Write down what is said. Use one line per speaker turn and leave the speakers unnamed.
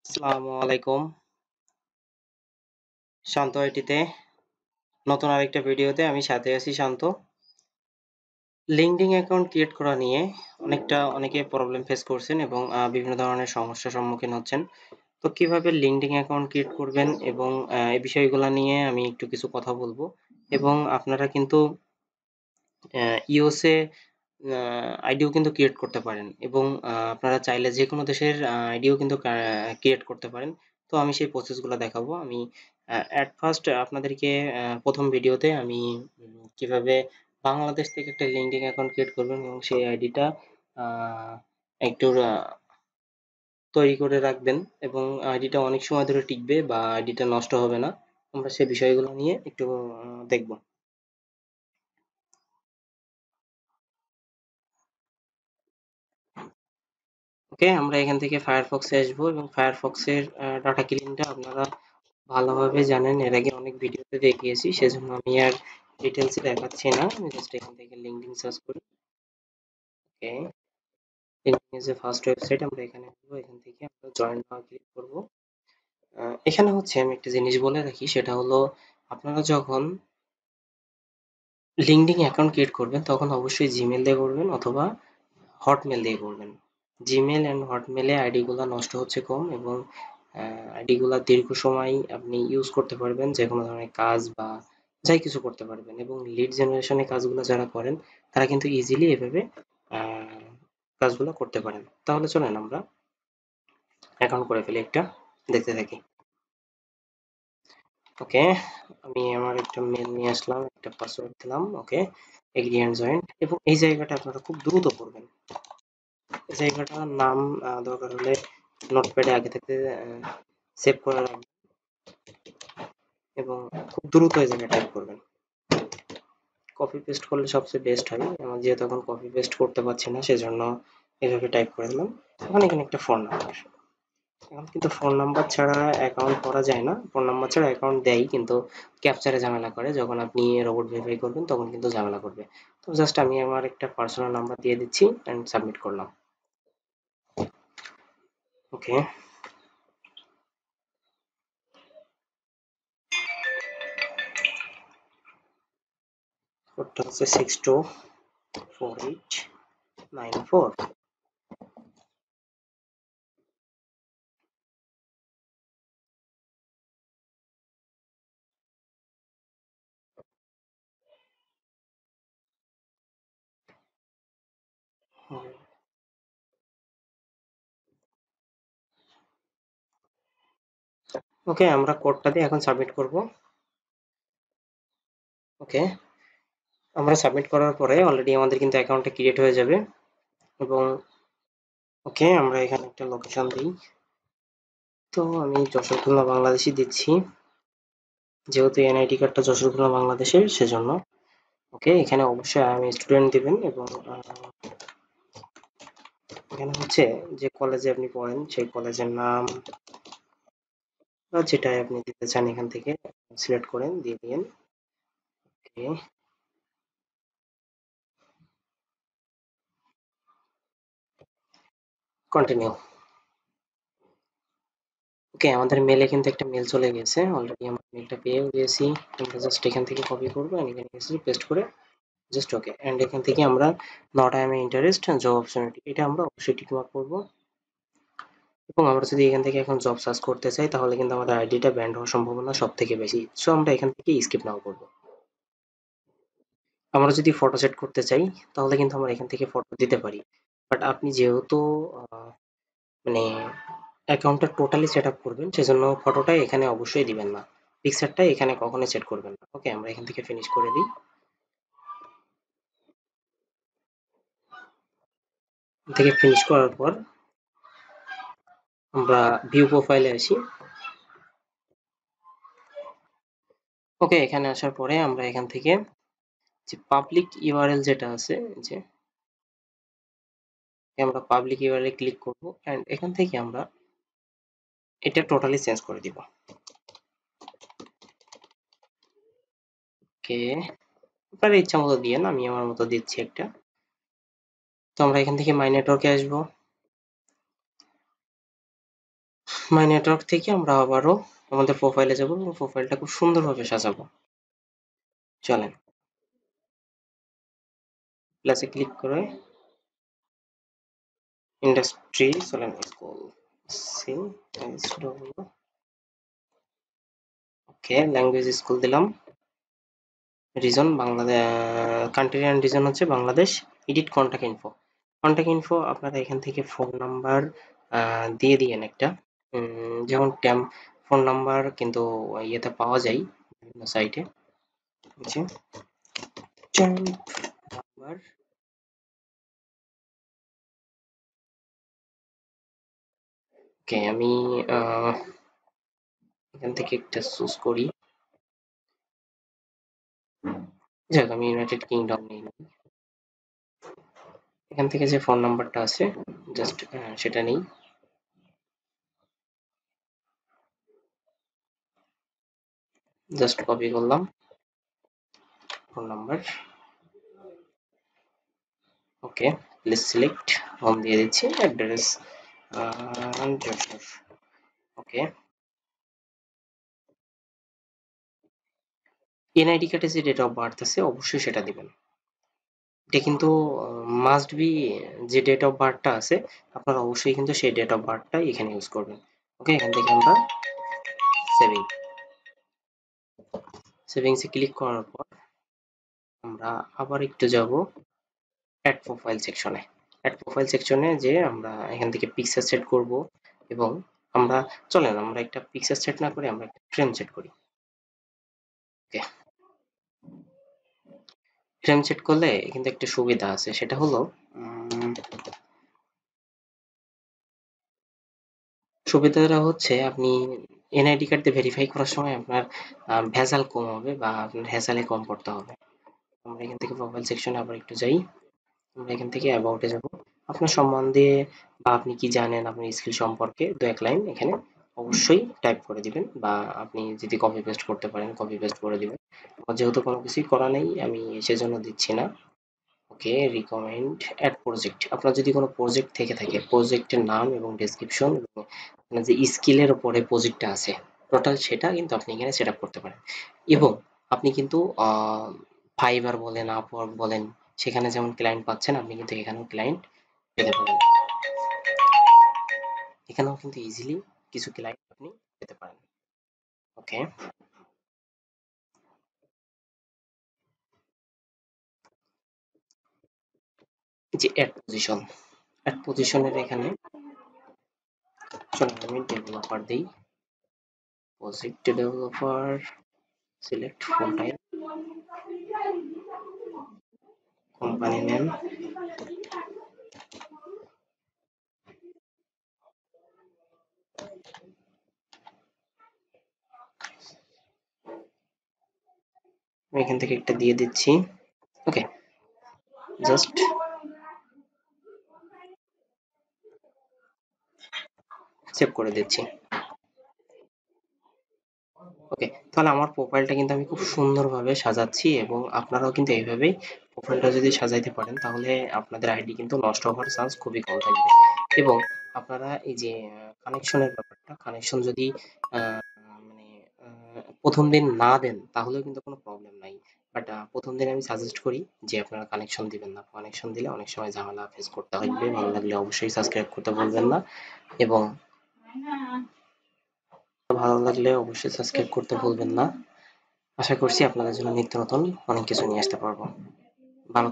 আসসালামু আলাইকুম। শান্ত আইটিতে নতুন আরেকটা ভিডিওতে আমি সাথে আছি শান্ত। লিঙ্কডইন অ্যাকাউন্ট ক্রিয়েট করা নিয়ে অনেকে প্রবলেম ফেস করছেন এবং বিভিন্ন ধরনের সমস্যার সম্মুখীন হচ্ছেন। তো কিভাবে লিঙ্কডইন অ্যাকাউন্ট ক্রিয়েট করবেন এবং এই বিষয়গুলা নিয়ে আমি একটু কিছু কথা বলবো এবং আপনারা কিন্তু ইওস এ আইডিও কিন্তু ক্রিয়েট করতে পারেন এবং আপনারা চাইলে যেকোনো দেশের আইডিও কিন্তু ক্রিয়েট করতে পারেন। তো আমি সেই প্রসেসগুলো দেখাবো। আমি এট ফার্স্ট আপনাদেরকে প্রথম ভিডিওতে আমি কিভাবে বাংলাদেশ থেকে একটা লিঙ্কডইন অ্যাকাউন্ট ক্রিয়েট করবেন এবং সেই আইডিটা একটু তৈরি করে রাখবেন এবং আইডিটা অনেক সময় ধরে টিকবে বা আইডিটা নষ্ট হবে না। আমরা সেই বিষয়গুলো নিয়ে একটু দেখব। ওকে, আমরা এখান থেকে ফায়ারফক্সে আসবো এবং ফায়ারফক্সের ডাটা ক্লিনটা আপনারা ভালোভাবে জানেন, এর আগে অনেক ভিডিওতে দেখিয়েছি, সেজন্য আমি আর ডিটেলসে দেখাচ্ছি না। আমি জাস্ট এখান থেকে লিঙ্কডইন সার্চ করি। Okay, LinkedIn is a first website. আমরা এখানে আসবো, এখান থেকে আমরা জয়েন নাও ক্লিক করব। এখানে হচ্ছে আমি একটা জিনিস বলে রাখি, সেটা হলো আপনারা যখন লিঙ্কডইন অ্যাকাউন্ট ক্রিয়েট করবেন তখন অবশ্যই জিমেল দিয়ে করবেন অথবা হটমেল দিয়ে করবেন। জিমেল অ্যান্ড হটমেলে আইডিগুলো নষ্ট হচ্ছে কম এবং আইডিগুলো দীর্ঘ সময় আপনি ইউজ করতে পারবেন, যে কোনো ধরনের কাজ বা যাই কিছু করতে পারবেন এবং লিড জেনারেশনের কাজগুলো যারা করেন তারা কিন্তু ইজিলি এভাবে আহ, কাজগুলো করতে পারেন। তাহলে চলেন আমরা অ্যাকাউন্ট করে ফেলি, একটা দেখতে থাকি। ওকে, আমি আমার একটা মেল নিয়ে আসলাম, একটা পাসওয়ার্ড দিলাম। ওকে, এগ্রি অ্যান্ড জয়েন। এবং এই জায়গাটা আপনারা খুব দ্রুত করবেন। এই জায়গাটার নাম দরকার হলে নোটপ্যাডে আগে থেকে সেভ করে রাখবেন এবং খুব দ্রুত এই জায়গায় টাইপ করবেন। কপি পেস্ট করলে সবচেয়ে বেস্ট হয়। আমার যেহেতু এখন কপি পেস্ট করতে পারছি না, সেজন্য এভাবে টাইপ করে দিলাম। এখন এখানে একটা ফোন নাম্বার। এখন কিন্তু ফোন নাম্বার ছাড়া অ্যাকাউন্ট করা যায় না। ফোন নাম্বার ছাড়া অ্যাকাউন্ট দেয়, কিন্তু ক্যাপচারে ঝামেলা করে। যখন আপনি রোবট ভেরিফাই করবেন তখন কিন্তু ঝামেলা করবে। তো জাস্ট আমি আমার একটা পার্সোনাল নাম্বার দিয়ে দিচ্ছি অ্যান্ড সাবমিট করলাম। ওকে, কোডটা হচ্ছে 624894। ওকে, আমরা কোডটা দিয়ে এখন সাবমিট করব। ওকে, আমরা সাবমিট করার পরে অলরেডি আমাদের কিন্তু অ্যাকাউন্টটা ক্রিয়েট হয়ে যাবে এবং ওকে, আমরা এখানে একটা লোকেশন দিই। তো আমি যশোর খুলনা বাংলাদেশই দিচ্ছি, যেহেতু এনআইডি কার্ডটা যশোর খুলনা বাংলাদেশের, সেজন্য। ওকে, এখানে অবশ্যই আমি স্টুডেন্ট দিবেন এবং এখানে হচ্ছে যে কলেজে আপনি পড়েন সেই কলেজের নাম বা যেটাই আপনি দিতে চান এখান থেকে সিলেক্ট করেন, দিয়ে দিন। ওকে, কন্টিনিউ। ওকে, আমাদের মেলে কিন্তু একটা মেল চলে গেছে অলরেডি, আমরা মেলটা পেয়েও গেছি। আমরা জাস্ট এখান থেকে কপি করবো, এখানে এসে পেস্ট করে জাস্ট ওকে, এন্ড এখান থেকে আমরা not I am interest job optionality, এটা আমরা অবশ্যই টিক মার্ক করবো। এবং আমরা যদি এখান থেকে এখন জব সার্চ করতে চাই তাহলে কিন্তু আমাদের আইডিটা ব্যান্ড হওয়ার সম্ভাবনা সব থেকে বেশি, সো আমরা এখান থেকে স্কিপ নাও করবো। আমরা যদি ফটো সেট করতে চাই তাহলে কিন্তু আমরা এখান থেকে ফটো দিতে পারি, বাট আপনি যেহেতু আহ, মানে অ্যাকাউন্টটা টোটালি সেট আপ করবেন, সেজন্য ফটোটা এখানে অবশ্যই দিবেন না, পিকচারটা এখানে কখনোই সেট করবেন না। ওকে, আমরা এখান থেকে ফিনিশ করে দিই। এখান থেকে ফিনিশ করার পর আমরা ভিউ প্রোফাইলে আসি। ওকে, এখানে আসার পরে আমরা এখান থেকে যে পাবলিক ইউআরএল যেটা আছে, যে আমরা পাবলিক ইউআরএল ক্লিক করব এন্ড এখান থেকে আমরা এটা টোটালি চেঞ্জ করে দিব। ওকে, আপনার ইচ্ছা মতো দিয়েন, আমি আমার মতো দিচ্ছি একটা। তো আমরা এখান থেকে মাই নেটওয়ার্কে আসবো। মাই নেটওয়ার্ক থেকে আমরা আবারও আমাদের প্রোফাইলে যাব এবং প্রোফাইলটা খুব সুন্দরভাবে সাজাবো। চলেন প্লাসে ক্লিক করে ইন্ডাস্ট্রি চলেন স্কুল সি এস ডব্লিউ ওকে ল্যাঙ্গুয়েজ স্কুল দিলাম। Reason Bangladesh, country and reason হচ্ছে বাংলাদেশ। এডিট কন্টাক্ট ইনফো আপনারা এখান থেকে ফোন নাম্বার দিয়ে দিয়েন একটা, যেমন ফোন নাম্বার কিন্তু ইয়েতে পাওয়া যায় বিভিন্ন সাইটে, যে নাম্বার। ওকে আমি এখান থেকে একটা চুজ করি, যাক আমি ইউনাইটেড কিংডম নিই না। এখান থেকে যে ফোন নাম্বারটা আছে জাস্ট সেটা নেই, জাস্ট কপি করলাম phone number. Okay please select home দিয়ে দিচ্ছি, অ্যাড্রেস যশোর। ওকে এনআইডি কার্ডে যে ডেট অফ বার্থ আছে অবশ্যই সেটা দিবেন। এটা কিন্তু মাস্ট বি, যে ডেট অফ বার্থটা আছে আপনারা অবশ্যই কিন্তু সেই ডেট অফ বার্থটা এখানে ইউজ করবেন। ওকে এখান থেকে আমরা সেভিংসে ক্লিক করার পর আমরা আবার একটু যাব অ্যাড প্রোফাইল সেকশনে। অ্যাড প্রোফাইল সেকশনে যে আমরা এখান থেকে পিকচার সেট করব এবং আমরা চলেন আমরা একটা পিকচার সেট না করে আমরা একটা ফ্রেম সেট করি। ওকে ফ্রেম সেট করলে কিন্তু একটা সুবিধা আছে, সেটা হলো সুবিধাটা হচ্ছে আপনি এনআইডি কার্ড দিয়ে ভেরিফাই করার সময় আপনার ভেজাল কম হবে বা আপনার হ্যাসেলে কম পড়তে হবে। আমরা এখান থেকে প্রোফাইল সেকশনে আবার একটু যাই, আমরা এখান থেকে অ্যাবাউটে যাব। আপনার সম্বন্ধে বা আপনি কি জানেন আপনার স্কিল সম্পর্কে দু এক লাইন এখানে অবশ্যই টাইপ করে দিবেন, বা আপনি যদি কপি পেস্ট করতে পারেন কপি পেস্ট করে দিবেন। আমার যেহেতু কোনো কিছুই করা নেই আমি সেজন্য দিচ্ছি না। ওকে রিকমেন্ড অ্যাড প্রজেক্ট, আপনার যদি কোনো প্রজেক্ট থেকে থাকে প্রজেক্টের নাম এবং ডেসক্রিপশন এবং আপনার যে স্কিলের উপরে প্রজেক্টটা আছে টোটাল সেটা কিন্তু আপনি এখানে সেট আপ করতে পারেন। এবং আপনি কিন্তু ফাইবার বলেন আপওয়ার্ক বলেন সেখানে যেমন ক্লায়েন্ট পাচ্ছেন আপনি কিন্তু এখানেও ক্লায়েন্ট পেতে পারেন, এখানেও কিন্তু ইজিলি কিছু ক্লায়েন্ট আপনি পেতে পারেন। ওকে যে অ্যাড পজিশনের এখানে চলুন আমি ডেভেলপার দিই, project developer select full time company name. আমি এখান থেকে একটা দিয়ে দিচ্ছি। ওকে জাস্ট সেভ করে দিচ্ছি। ওকে তাহলে আমার প্রোফাইলটা কিন্তু আমি খুব সুন্দরভাবে সাজাচ্ছি এবং আপনারাও কিন্তু এইভাবেই প্রোফাইলটা যদি সাজাইতে পারেন তাহলে আপনাদের আইডি কিন্তু নষ্ট হওয়ার চান্স খুবই কম থাকবে। এবং আপনারা এই যে কানেকশনের ব্যাপারটা, কানেকশন যদি মানে প্রথম দিন না দেন তাহলেও কিন্তু কোনো প্রবলেম নাই, বাট প্রথম দিন আমি সাজেস্ট করি যে আপনারা কানেকশন দিবেন না, কানেকশন দিলে অনেক সময় ঝামেলা ফেস করতে হবে। ভালো লাগলে অবশ্যই সাবস্ক্রাইব করতে ভুলবেন না এবং ভালো লাগলে অবশ্যই সাবস্ক্রাইব করতে ভুলবেন না। আশা করছি আপনাদের জন্য নিত্য নতুন অনেক কিছু নিয়ে আসতে পারবো। ভালো